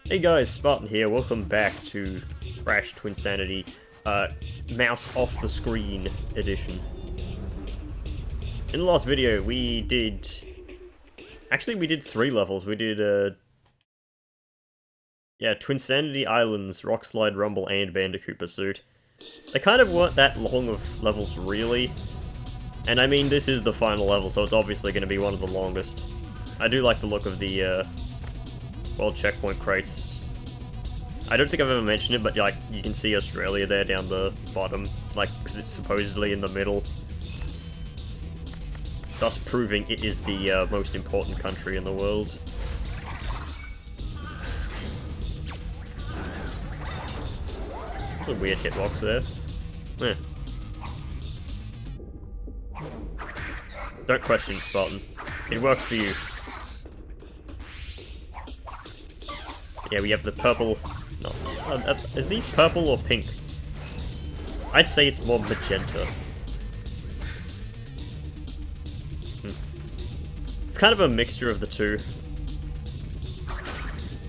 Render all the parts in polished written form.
Hey guys, Spartan here, welcome back to Crash Twinsanity, mouse off the screen edition. In the last video we did... Actually we did 3 levels, we did Twinsanity Islands, Rock Slide Rumble and Bandicoot Pursuit. They kind of weren't that long of levels really, and I mean this is the final level so it's obviously going to be one of the longest. I do like the look of the world checkpoint crates. I don't think I've ever mentioned it, but like you can see Australia there down the bottom, like because it's supposedly in the middle, thus proving it is the most important country in the world. Some weird hitbox there. Eh. Don't question it, Spartan. It works for you. Yeah, we have the purple... No, is these purple or pink? I'd say it's more magenta. It's kind of a mixture of the two.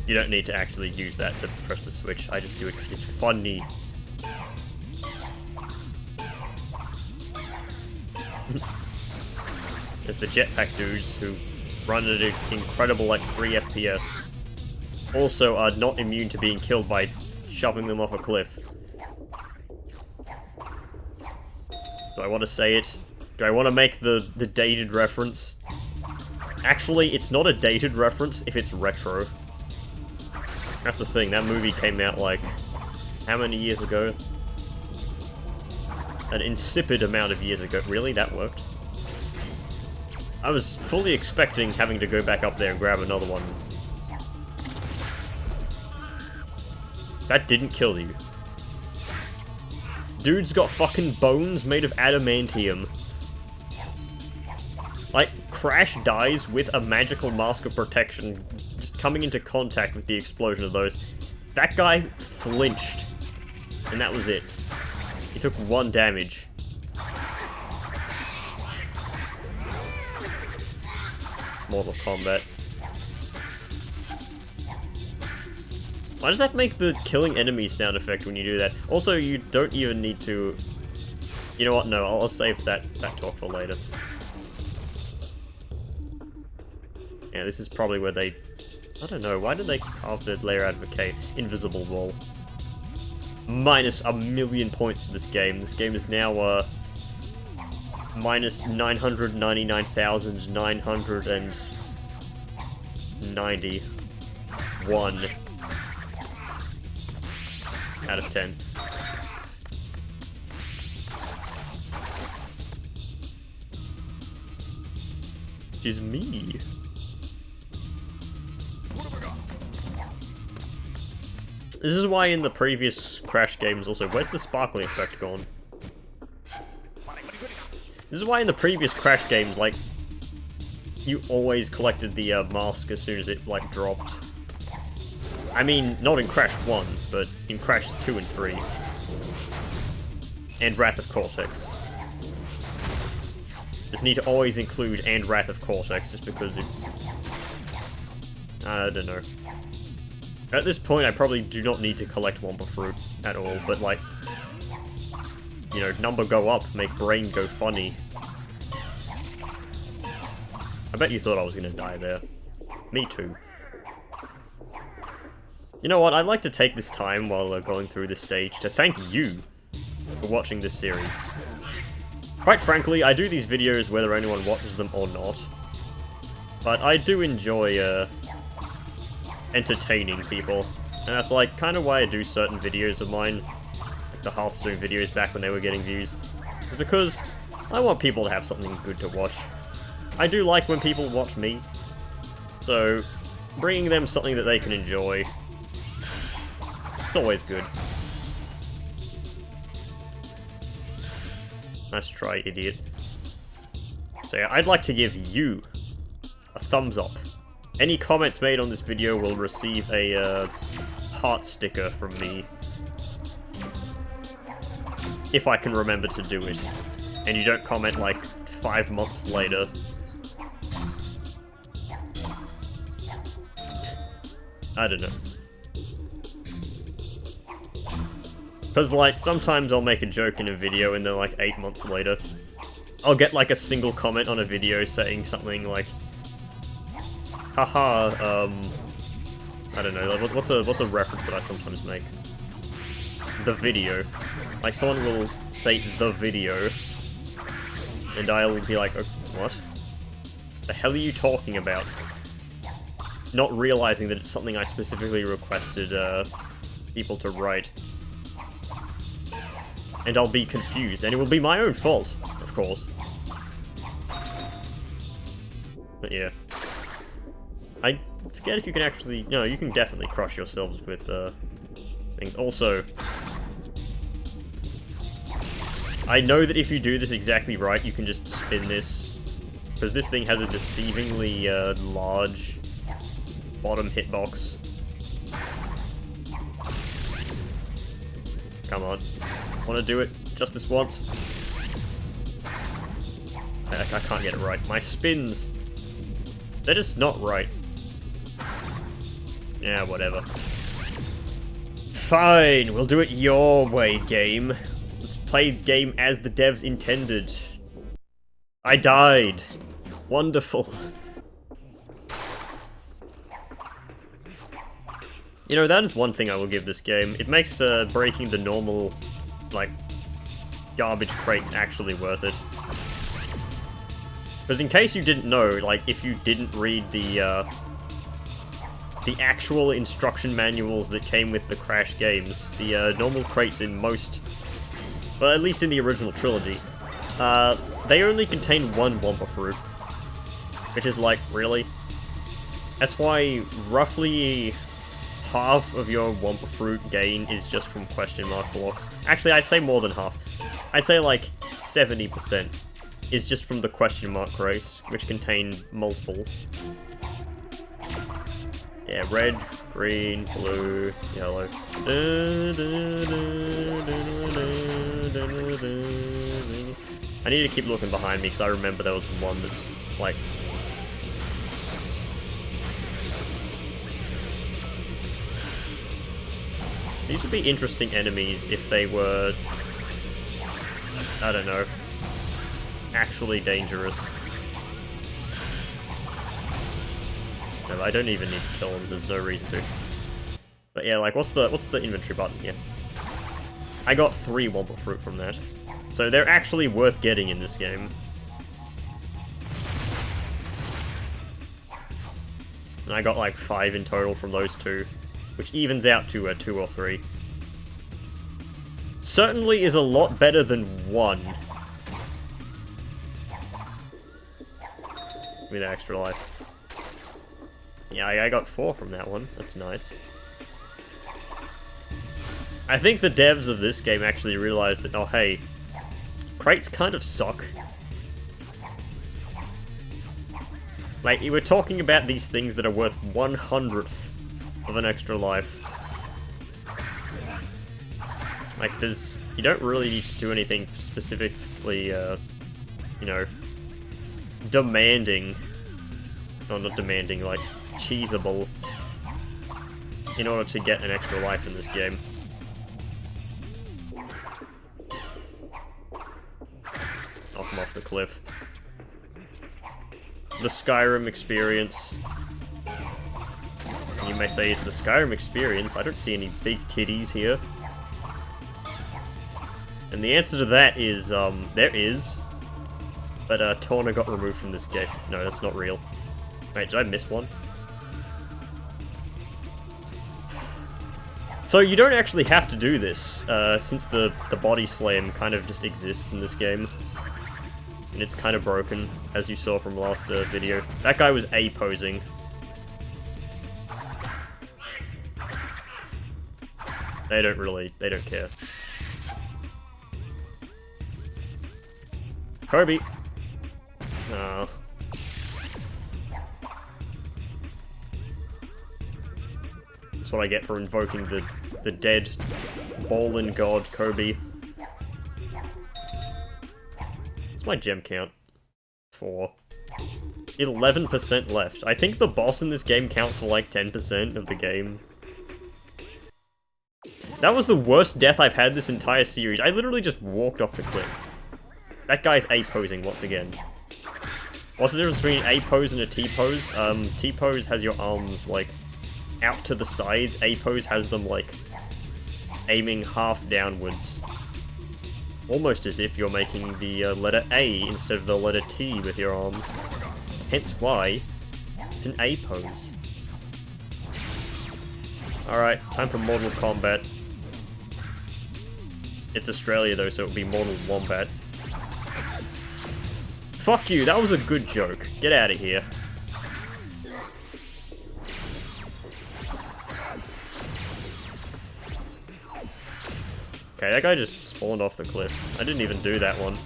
You don't need to actually use that to press the switch, I just do it because it's funny. There's the jetpack dudes who run at an incredible like 3 FPS. Also are not immune to being killed by shoving them off a cliff. Do I want to say it? Do I want to make the dated reference? Actually, it's not a dated reference if it's retro. That's the thing, that movie came out like... how many years ago? An insipid amount of years ago. Really? That worked? I was fully expecting having to go back up there and grab another one. That didn't kill you. Dude's got fucking bones made of adamantium. Like, Crash dies with a magical mask of protection just coming into contact with the explosion of those. That guy flinched. And that was it. He took 1 damage. Mortal Kombat. Why does that make the killing enemies sound effect when you do that? Also, you don't even need to... You know what? No, I'll save that talk for later. Yeah, this is probably where they... I don't know, why did they carve the layer out of a cave? Invisible wall. Minus 1,000,000 points to this game. This game is now, minus 999,991 out of 10. Which is me. This is why in the previous Crash games also... Where's the sparkling effect gone? This is why in the previous Crash games, like, you always collected the mask as soon as it, like, dropped. I mean, not in Crash 1, but in Crash 2 and 3. And Wrath of Cortex. Just need to always include and Wrath of Cortex, just because it's... I don't know. At this point, I probably do not need to collect Wumpa Fruit at all, but like... You know, number go up, make brain go funny. I bet you thought I was gonna die there. Me too. You know what, I'd like to take this time while going through this stage to thank you for watching this series. Quite frankly, I do these videos whether anyone watches them or not. But I do enjoy, entertaining people. And that's like, kind of why I do certain videos of mine, like the Hearthstone videos back when they were getting views. It's because I want people to have something good to watch. I do like when people watch me. So, bringing them something that they can enjoy, it's always good. Nice try, idiot. So yeah, I'd like to give you a thumbs up. Any comments made on this video will receive a heart sticker from me. If I can remember to do it. And you don't comment like 5 months later. I don't know. Because, like, sometimes I'll make a joke in a video and then, like, 8 months later, I'll get, like, a single comment on a video saying something like, haha, I don't know, like, what's a reference that I sometimes make? The video. Like, someone will say the video, and I'll be like, oh, what? The hell are you talking about? Not realizing that it's something I specifically requested, people to write. And I'll be confused, and it will be my own fault, of course. But yeah. I forget if you can actually... No, you can definitely crush yourselves with, things. Also, I know that if you do this exactly right, you can just spin this. Because this thing has a deceivingly, large bottom hitbox. Come on. Want to do it just this once? I can't get it right. My spins, they're just not right. Yeah, whatever. Fine, we'll do it your way, game. Let's play the game as the devs intended. I died. Wonderful. You know, that is one thing I will give this game. It makes breaking the normal, like, garbage crates actually worth it. Because in case you didn't know, like, if you didn't read the actual instruction manuals that came with the Crash games, the normal crates in most, well, at least in the original trilogy, they only contain one Wumpa Fruit. Which is like, really? That's why roughly half of your Wumpa Fruit gain is just from question mark blocks. Actually, I'd say more than half. I'd say like 70% is just from the question mark race, which contain multiple. Yeah, red, green, blue, yellow. I need to keep looking behind me because I remember there was one that's like... These would be interesting enemies if they were, I don't know, actually dangerous. No, I don't even need to kill them, there's no reason to. But yeah, like, what's the inventory button here? I got 3 Wumpa Fruit from that. So they're actually worth getting in this game. And I got like 5 in total from those 2. Which evens out to 2 or 3. Certainly is a lot better than 1. With extra life. Yeah, I got 4 from that one. That's nice. I think the devs of this game actually realized that, oh hey, crates kind of suck. Like, we're talking about these things that are worth 1/100th of an extra life. Like, you don't really need to do anything specifically, you know, demanding, no, not demanding, like, cheesable, in order to get an extra life in this game. I'll come off the cliff. The Skyrim experience. You may say it's the Skyrim experience. I don't see any big titties here. And the answer to that is, there is. But, Torna got removed from this game. No, that's not real. Wait, did I miss one? So you don't actually have to do this, since the body slam kind of just exists in this game. And it's kind of broken, as you saw from last video. That guy was A-posing. They don't care. Kirby! Oh. That's what I get for invoking the dead ballin' god, Kirby. What's my gem count? 4. 11% left. I think the boss in this game counts for like 10% of the game. That was the worst death I've had this entire series. I literally just walked off the cliff. That guy's A-posing once again. What's the difference between A-pose and a T-pose? T-pose has your arms, like, out to the sides. A-pose has them, like, aiming half downwards. Almost as if you're making the letter A instead of the letter T with your arms. Hence why it's an A-pose. Alright, time for Mortal Kombat. It's Australia though, so it'll be Mortal Wombat. Fuck you, that was a good joke. Get out of here. Okay, that guy just spawned off the cliff. I didn't even do that one.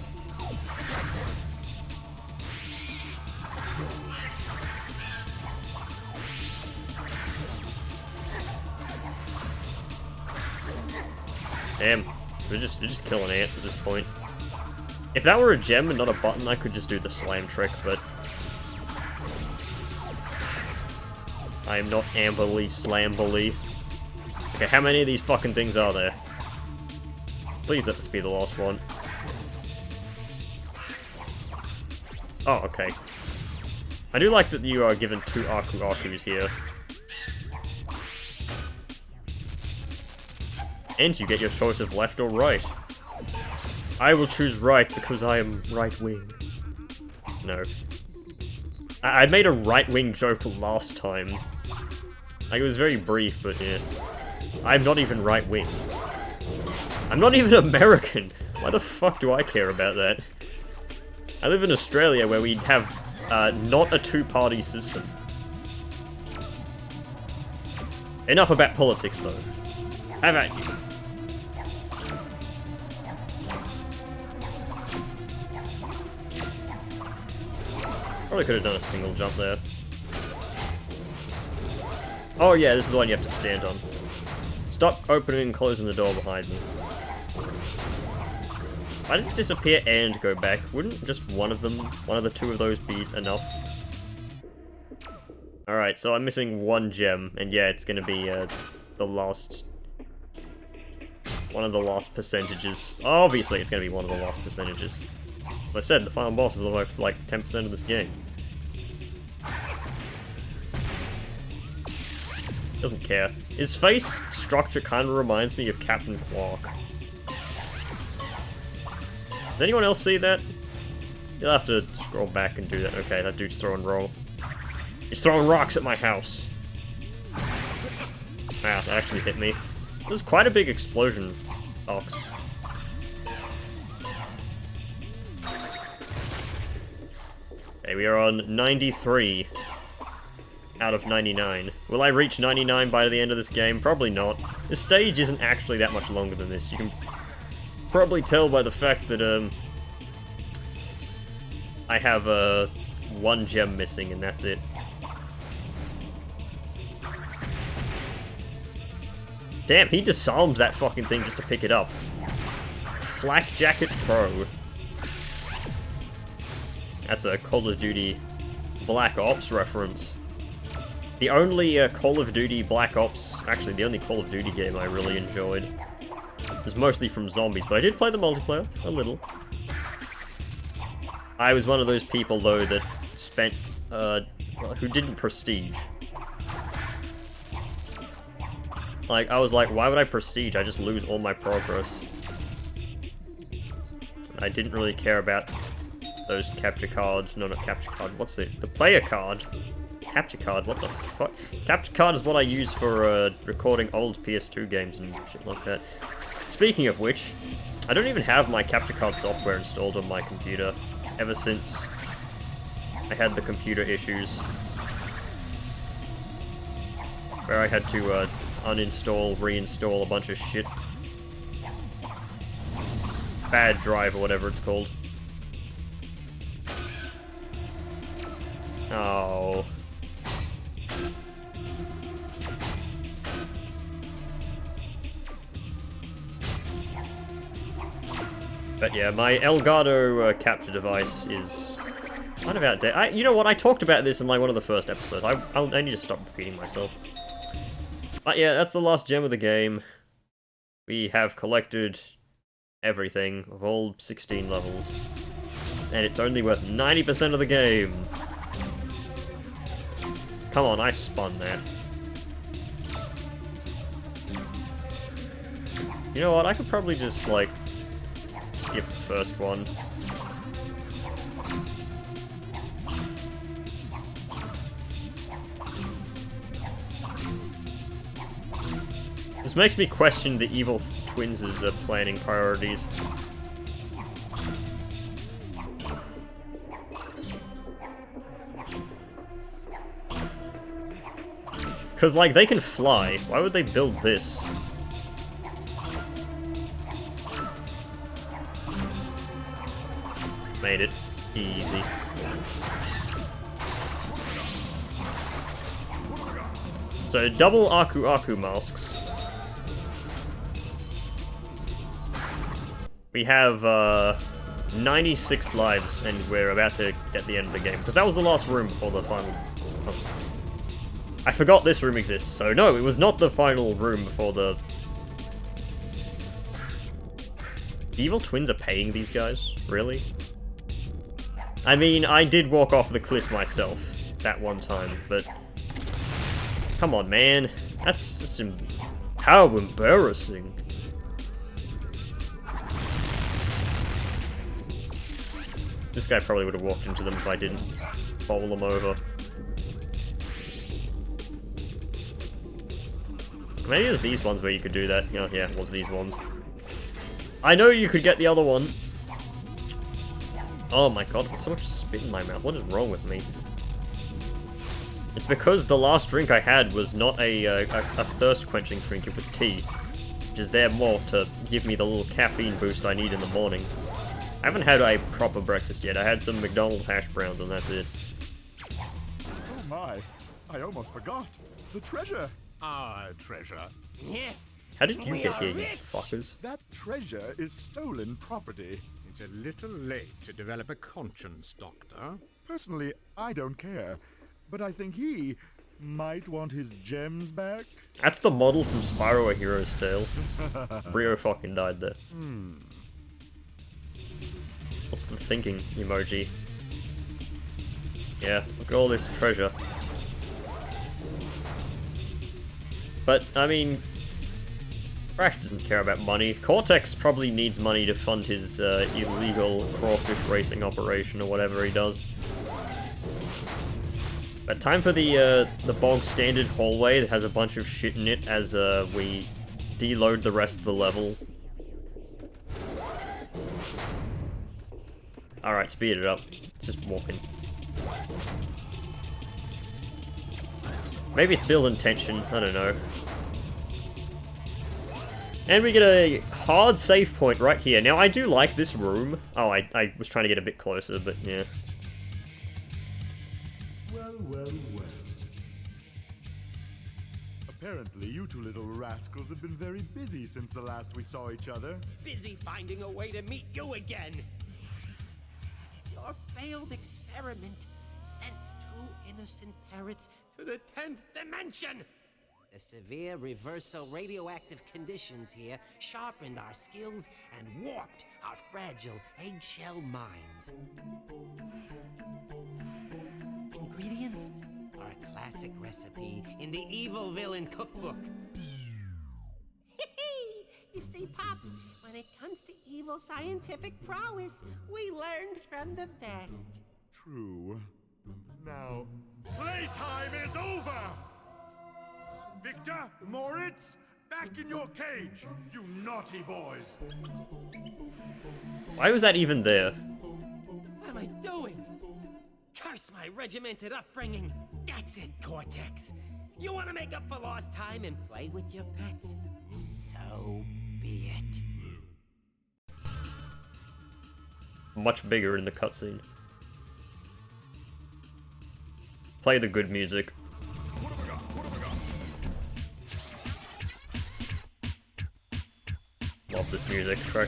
Damn, we're just killing ants at this point. If that were a gem and not a button, I could just do the slam trick, but I am not Amberly Slamberly. Okay, how many of these fucking things are there? Please let this be the last one. Oh, okay. I do like that you are given 2 Aku-Akus here. And you get your choice of left or right. I will choose right because I am right-wing. No. I made a right-wing joke last time. Like, it was very brief, but yeah. I'm not even right-wing. I'm not even American! Why the fuck do I care about that? I live in Australia where we have, not a 2-party system. Enough about politics, though. How about you? Probably could have done a single jump there. Oh yeah, this is the one you have to stand on. Stop opening and closing the door behind me. Why does it disappear and go back? Wouldn't just one of the 2 of those be enough? Alright, so I'm missing 1 gem, and yeah, it's gonna be, the last... one of the last percentages. Obviously, it's gonna be one of the last percentages. As I said, the final boss is like 10% of this game. Doesn't care. His face structure kind of reminds me of Captain Quark. Does anyone else see that? You'll have to scroll back and do that. Okay, that dude's throwing roll. He's throwing rocks at my house. Wow, that actually hit me. This is quite a big explosion, Ox. Okay, we are on 93 out of 99. Will I reach 99 by the end of this game? Probably not. This stage isn't actually that much longer than this. You can probably tell by the fact that, I have, 1 gem missing, and that's it. Damn, he disarms that fucking thing just to pick it up. Flak Jacket Pro. That's a Call of Duty Black Ops reference. The only Call of Duty Black Ops, actually the only Call of Duty game I really enjoyed, was mostly from zombies, but I did play the multiplayer, a little. I was one of those people, though, that spent, who didn't prestige. Like, I was like, why would I prestige? I just lose all my progress. I didn't really care about those capture cards. No, not capture card. What's it? The player card. Capture card. What the fuck? Capture card is what I use for recording old PS2 games and shit like that. Speaking of which, I don't even have my capture card software installed on my computer ever since I had the computer issues where I had to uninstall, reinstall a bunch of shit. Bad drive or whatever it's called. Oh. But yeah, my Elgato capture device is kind of outdated. You know what? I talked about this in like one of the first episodes. I need to stop repeating myself. But yeah, that's the last gem of the game. We have collected everything of all 16 levels. And it's only worth 90% of the game. Come on, I spun that. You know what, I could probably just, like, skip the first one. This makes me question the evil twins' planning priorities. Because, like, they can fly. Why would they build this? Made it. Easy. So, double Aku Aku masks. We have, 96 lives, and we're about to get the end of the game. Because that was the last room before the final... Oh. I forgot this room exists, so no, it was not the final room before the... The evil twins are paying these guys? Really? I mean, I did walk off the cliff myself that one time, but... Come on, man. That's how embarrassing. This guy probably would have walked into them if I didn't bowl them over. Maybe it was these ones where you could do that. Oh, yeah, it was these ones. I know you could get the other one. Oh my god, I've got so much spit in my mouth. What is wrong with me? It's because the last drink I had was not a thirst-quenching drink, it was tea. Which is there more to give me the little caffeine boost I need in the morning. I haven't had a proper breakfast yet. I had some McDonald's hash browns and that's it. Oh my, I almost forgot. The treasure. Our treasure. Yes. How did you get here, you fuckers? That treasure is stolen property. It's a little late to develop a conscience, Doctor. Personally, I don't care. But I think he might want his gems back. That's the model from Spyro: A Hero's Tale. Rio fucking died there. What's the thinking emoji? Yeah, look at all this treasure. But, I mean... Crash doesn't care about money. Cortex probably needs money to fund his illegal crawfish racing operation or whatever he does. But time for the bog standard hallway that has a bunch of shit in it as we deload the rest of the level. Alright, speed it up. It's just walking. Maybe it's building tension, I don't know. And we get a hard save point right here. Now, I do like this room. Oh, I was trying to get a bit closer, but yeah. Well, well, well. Apparently, you two little rascals have been very busy since the last we saw each other. Busy finding a way to meet you again. Your failed experiment sent 2 innocent parrots to the 10th dimension. The severe reversal radioactive conditions here sharpened our skills and warped our fragile eggshell minds. Ingredients are a classic recipe in the evil villain cookbook. You see, Pops, when it comes to evil scientific prowess, we learned from the best. True. Now, playtime is over! Victor, Moritz, back in your cage, you naughty boys! Why was that even there? What am I doing? Curse my regimented upbringing. That's it, Cortex. You want to make up for lost time and play with your pets? So be it. Much bigger in the cutscene. Play the good music. Love this music track.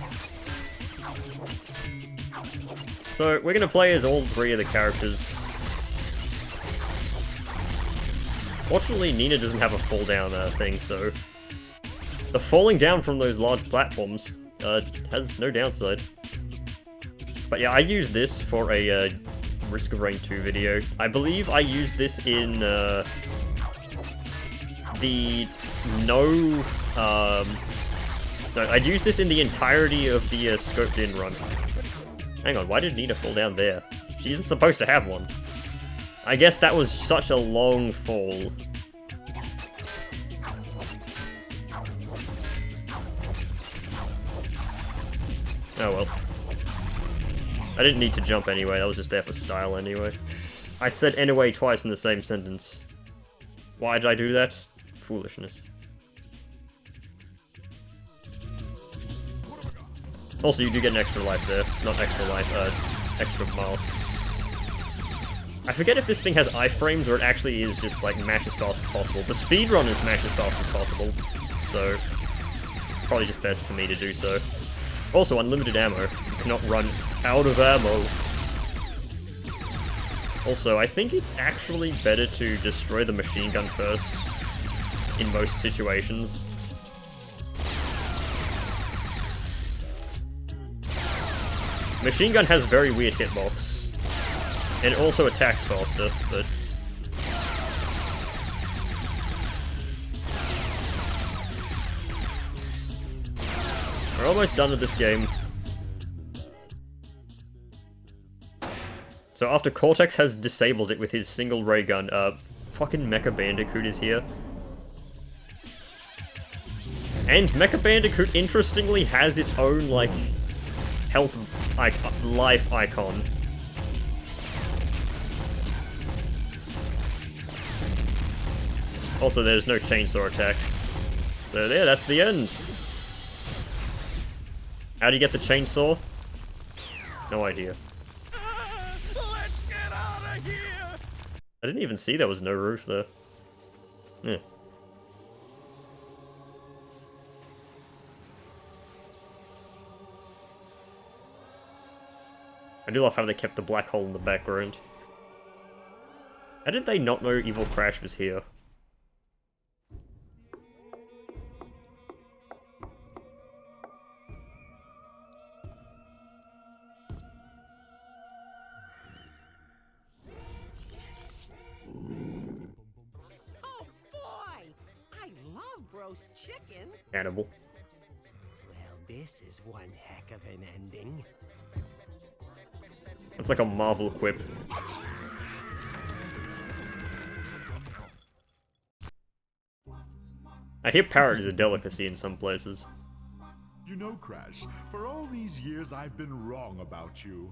So, we're gonna play as all 3 of the characters. Fortunately, Nina doesn't have a fall down thing, so The falling down from those large platforms has no downside. But yeah, I use this for a Risk of Rain 2 video. I believe I used this in the no, I'd used this in the entirety of the scoped in run. Hang on, why did Nina fall down there? She isn't supposed to have one. I guess that was such a long fall. Oh well. I didn't need to jump anyway, that was just there for style anyway. I said anyway twice in the same sentence. Why did I do that? Foolishness. Also, you do get an extra life there. Not extra life, extra miles. I forget if this thing has iframes or it actually is just like mash as fast as possible. The speedrun is mash as fast as possible, so probably just best for me to do so. Also, unlimited ammo. You cannot run out of ammo. Also, I think it's actually better to destroy the machine gun first in most situations. Machine gun has very weird hitbox. And it also attacks faster, but... We're almost done with this game. So after Cortex has disabled it with his single ray gun, fucking Mecha Bandicoot is here. And Mecha Bandicoot, interestingly, has its own, like, health, like, life icon. Also, there's no chainsaw attack. So there, that's the end. How do you get the chainsaw? No idea. Let's get out of here! I didn't even see there was no roof there. Yeah. I do love how they kept the black hole in the background. How did they not know Evil Crash was here? Oh boy! I love roast chicken. Cannibal. Well, this is one heck of an ending. That's like a Marvel quip. I hear parrot is a delicacy in some places. You know, Crash, for all these years I've been wrong about you.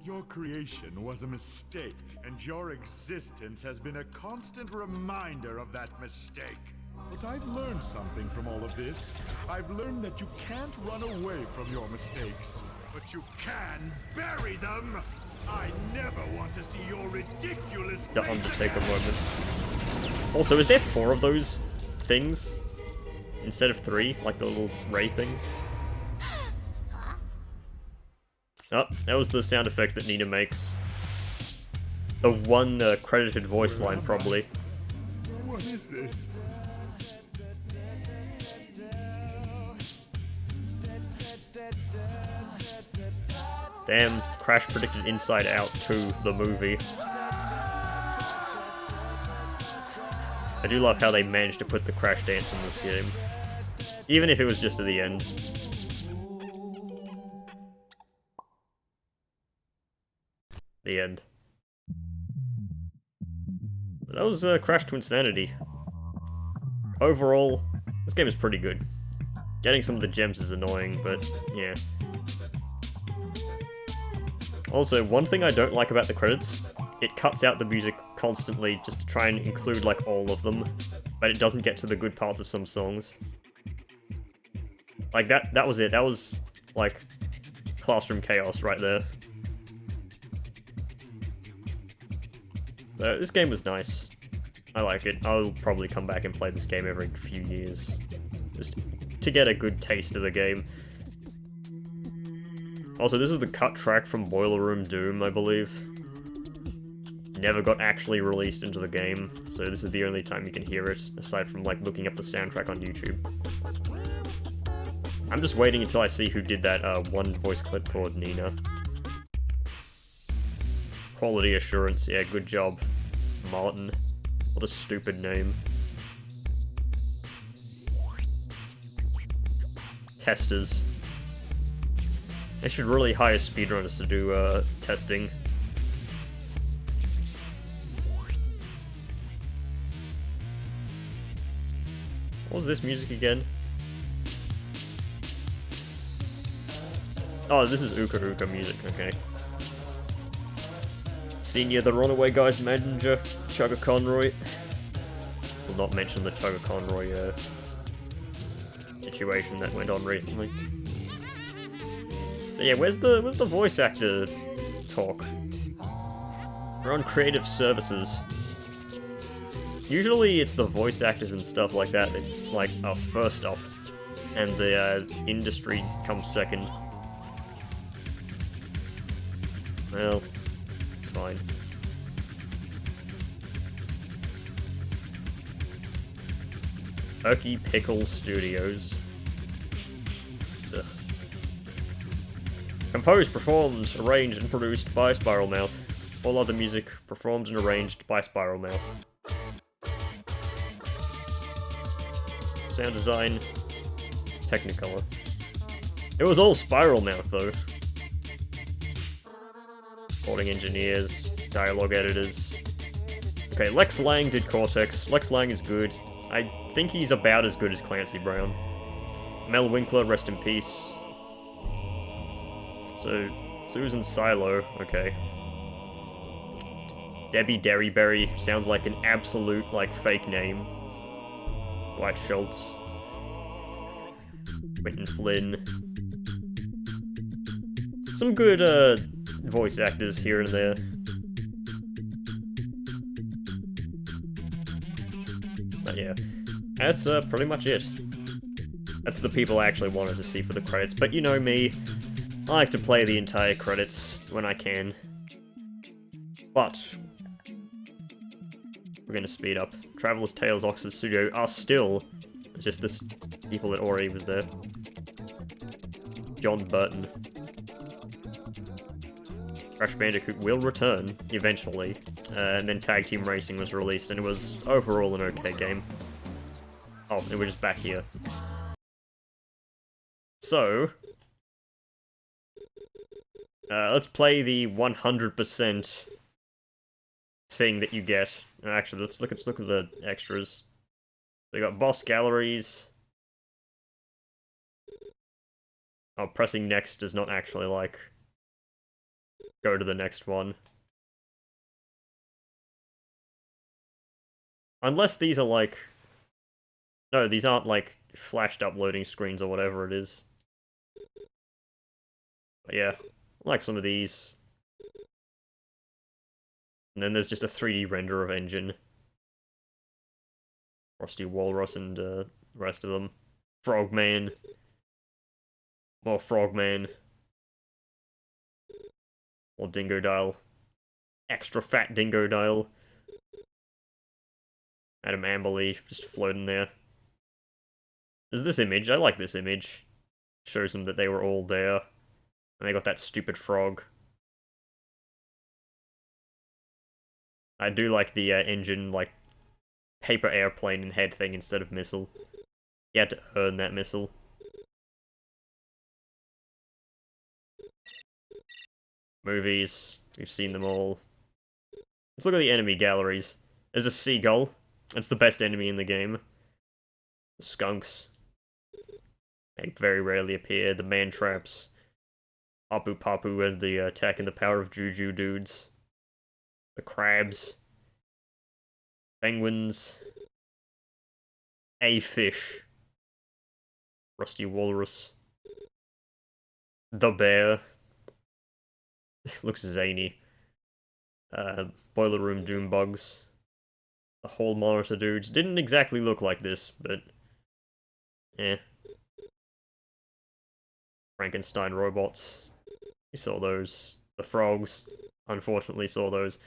Your creation was a mistake, and your existence has been a constant reminder of that mistake. But I've learned something from all of this. I've learned that you can't run away from your mistakes, but you can bury them! I never want to see your ridiculous The Undertaker moment. Also, is there 4 of those things instead of 3, like the little ray things? Oh, that was the sound effect that Nina makes. The one credited voice line, probably. What is this? Damn, Crash predicted Inside Out 2, the movie. I do love how they managed to put the Crash dance in this game. Even if it was just at the end. The end. But that was Crash Twinsanity. Overall, this game is pretty good. Getting some of the gems is annoying, but yeah. Also, one thing I don't like about the credits, it cuts out the music constantly just to try and include like all of them, but it doesn't get to the good parts of some songs. Like that was it. That was like classroom chaos right there. So this game was nice. I like it. I'll probably come back and play this game every few years, just to get a good taste of the game. Also, this is the cut track from Boiler Room Doom, I believe. never got actually released into the game, so this is the only time you can hear it, aside from, like, looking up the soundtrack on YouTube. I'm just waiting until I see who did that, one voice clip for Nina. Quality assurance, yeah, good job. Martin. What a stupid name. Testers. They should really hire speedrunners to do, testing. What was this music again? Oh, this is Uka Uka music, okay. Senior, the Runaway Guys manager, Chugga Conroy. Will not mention the Chugga Conroy, situation that went on recently. But yeah, where's the voice actor talk? We're on creative services. Usually it's the voice actors and stuff like that that, like, are first up, and the, industry comes second. Well, it's fine. Turkey Pickle Studios. Ugh. Composed, performed, arranged, and produced by Spiral Mouth. All other music performed and arranged by Spiral Mouth. Sound design, Technicolor. It was all Spiral Mouth, though. Recording engineers, dialogue editors. Okay, Lex Lang did Cortex. Lex Lang is good. I think he's about as good as Clancy Brown. Mel Winkler, rest in peace. So, Susan Silo, okay. Debbie Derryberry sounds like an absolute, like, fake name. Dwight Schultz. Quentin Flynn. Some good, voice actors here and there. But yeah, that's, pretty much it. That's the people I actually wanted to see for the credits, but you know me, I like to play the entire credits when I can. But we're gonna speed up. Traveler's Tales Oxford Studio are still just the people that already was there. John Burton. Crash Bandicoot will return, eventually, and then Tag Team Racing was released, and it was overall an okay game. Oh, and we're just back here. So, let's play the 100% thing that you get. Actually, let's look at the extras. So you got boss galleries. Oh, pressing next does not actually, like, go to the next one. Unless these are, like... No, these aren't, like, flashed up loading screens or whatever it is. But yeah, I like some of these. And then there's just a 3D render of Engine. Frosty Walrus and the rest of them. Frogman. More Frogman. More Dingodile. Extra fat Dingodile. Adam Amberley just floating there. There's this image. I like this image. Shows them that they were all there. And they got that stupid frog. I do like the engine, like, paper airplane and head thing instead of missile. You had to earn that missile. Movies. We've seen them all. Let's look at the enemy galleries. There's a seagull. It's the best enemy in the game. The skunks. They very rarely appear. The man traps. Papu Papu and the attack and the power of Juju dudes. The crabs. Penguins. A fish. Rusty Walrus. The bear. Looks zany. Boiler Room Doom Bugs. The Hall Monitor dudes. Didn't exactly look like this, but... eh. Frankenstein robots. You saw those. The frogs. Unfortunately saw those.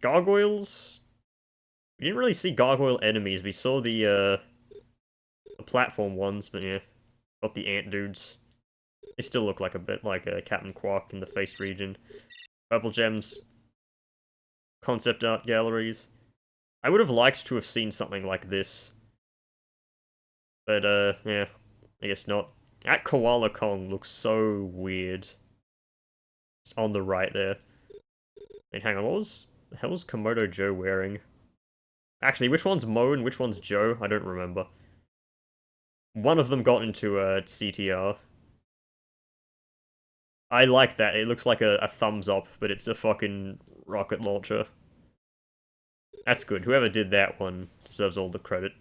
Gargoyles? We didn't really see gargoyle enemies. We saw the platform ones, but yeah. Got the ant dudes. They still look like a bit like a Captain Quark in the face region. Purple gems. Concept art galleries. I would have liked to have seen something like this. But, yeah. I guess not. That Koala Kong looks so weird. It's on the right there. Wait, hang on, the hell was Komodo Joe wearing? Actually, which one's Mo and which one's Joe? I don't remember. One of them got into a CTR. I like that. It looks like a thumbs up, but it's a fucking rocket launcher. That's good. Whoever did that one deserves all the credit.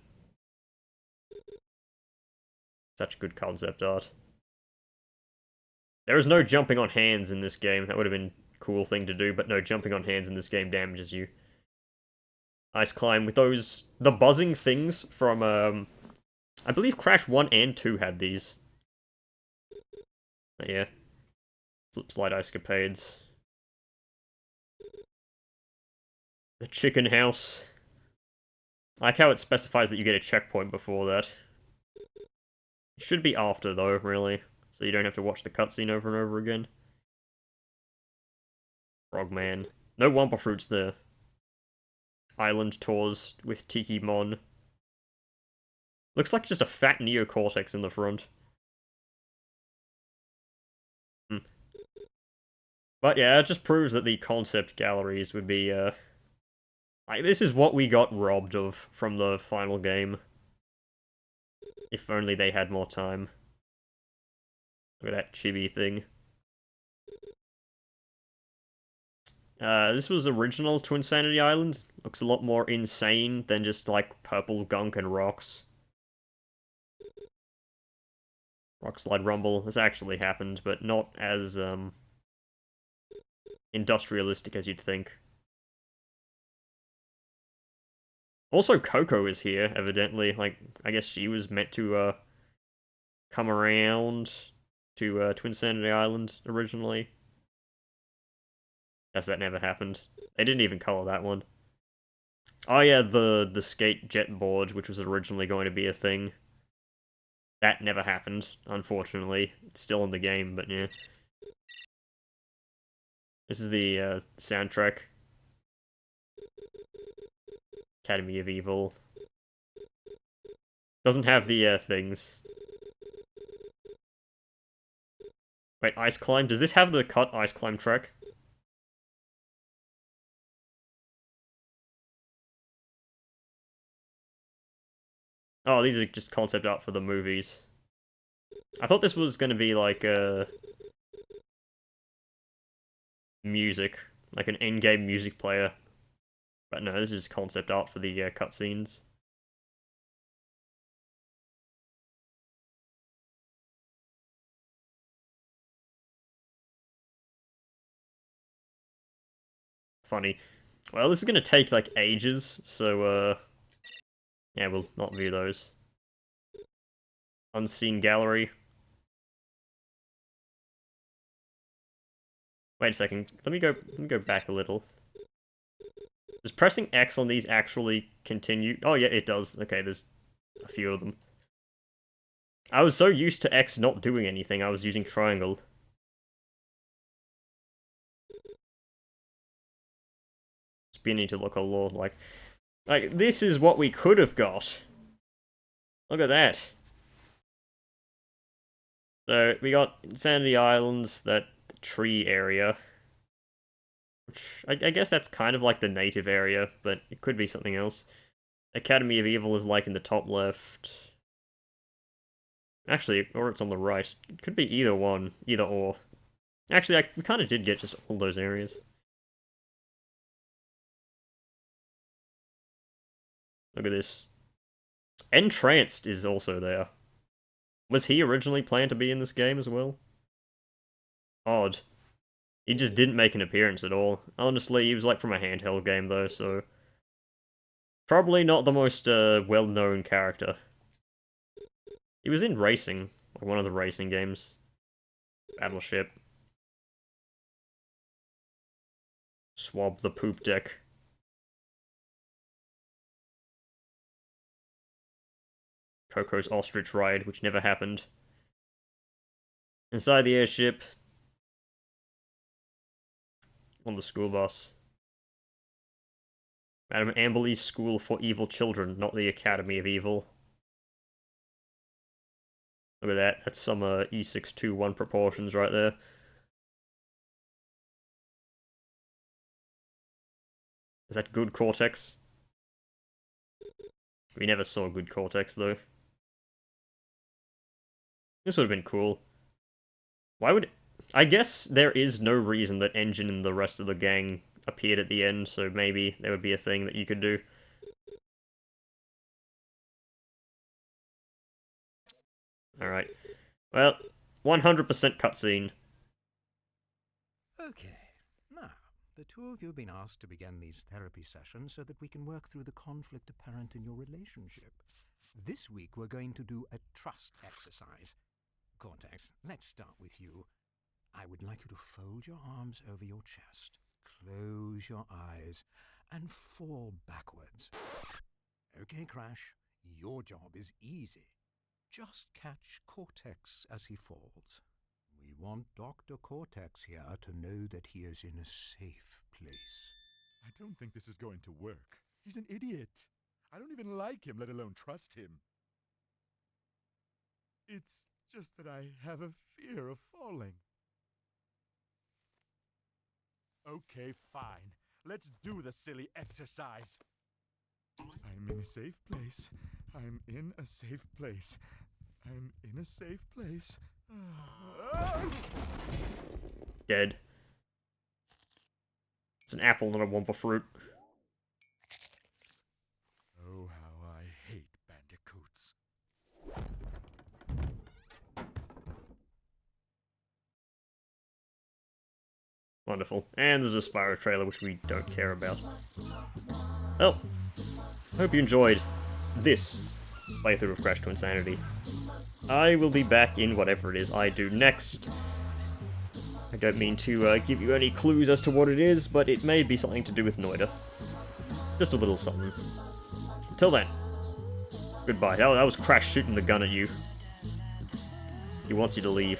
Such good concept art. There is no jumping on hands in this game. That would have been a cool thing to do, but no, jumping on hands in this game damages you. Ice Climb with those... the buzzing things from, I believe Crash 1 and 2 had these. But yeah. Slip slide escapades. The chicken house. I like how it specifies that you get a checkpoint before that. It should be after, though, really. So you don't have to watch the cutscene over and over again. Frogman. No Wumpa Fruits there. Island tours with Tiki Mon. Looks like just a fat neocortex in the front. But yeah, it just proves that the concept galleries would be, like, this is what we got robbed of from the final game. If only they had more time. Look at that chibi thing. This was original Twinsanity Island. Looks a lot more insane than just, like, purple gunk and rocks. Rock Slide Rumble has actually happened, but not as, industrialistic as you'd think. Also, Coco is here, evidently. Like, I guess she was meant to, come around to, Twinsanity Island originally. Guess that never happened. They didn't even color that one. Oh yeah, the skate jet board, which was originally going to be a thing. That never happened, unfortunately. It's still in the game, but yeah. This is the, soundtrack. Academy of Evil. Doesn't have the, things. Wait, Ice Climb? Does this have the cut Ice Climb track? Oh, these are just concept art for the movies. I thought this was gonna be like, music. Like an in-game music player. But no, this is concept art for the, cutscenes. Funny. Well, this is gonna take, like, ages, so, yeah, we'll not view those. Unseen gallery. Wait a second. Let me go back a little. Does pressing X on these actually continue? Oh yeah, it does. Okay, there's a few of them. I was so used to X not doing anything, I was using triangle. Spinning to look a lot like this is what we could have got. Look at that. So we got Insanity Islands, that tree area. Which I guess that's kind of like the native area, but it could be something else. Academy of Evil is like in the top left. Actually, or it's on the right. It could be either one, either or. Actually, we kind of did get just all those areas. Look at this. Entranced is also there. Was he originally planned to be in this game as well? Odd. He just didn't make an appearance at all. Honestly, he was like from a handheld game though, so... Probably not the most, well-known character. He was in Racing, like one of the racing games. Battleship. Swab the poop deck. Coco's ostrich ride, which never happened. Inside the airship, on the school bus. Madame Amberley's School for Evil Children, not the Academy of Evil. Look at that, that's some E621 proportions right there. Is that good Cortex? We never saw good Cortex, though. This would have been cool. Why would... I guess there is no reason that Engine and the rest of the gang appeared at the end, so maybe there would be a thing that you could do. Alright. Well, 100% cutscene. Okay, now, the two of you have been asked to begin these therapy sessions so that we can work through the conflict apparent in your relationship. This week we're going to do a trust exercise. Cortex, let's start with you. I would like you to fold your arms over your chest, close your eyes, and fall backwards. Okay, Crash, your job is easy. Just catch Cortex as he falls. We want Dr. Cortex here to know that he is in a safe place. I don't think this is going to work. He's an idiot. I don't even like him, let alone trust him. It's just that I have a fear of falling. Okay, fine. Let's do the silly exercise. I'm in a safe place. I'm in a safe place. I'm in a safe place. Dead. It's an apple, not a Wumpa fruit. Oh, how I hate bandicoots. Wonderful. And there's a Spyro trailer, which we don't care about. Well, I hope you enjoyed this playthrough of Crash Twinsanity. I will be back in whatever it is I do next. I don't mean to give you any clues as to what it is, but it may be something to do with Noida. Just a little something. Until then, goodbye. That was Crash shooting the gun at you. He wants you to leave.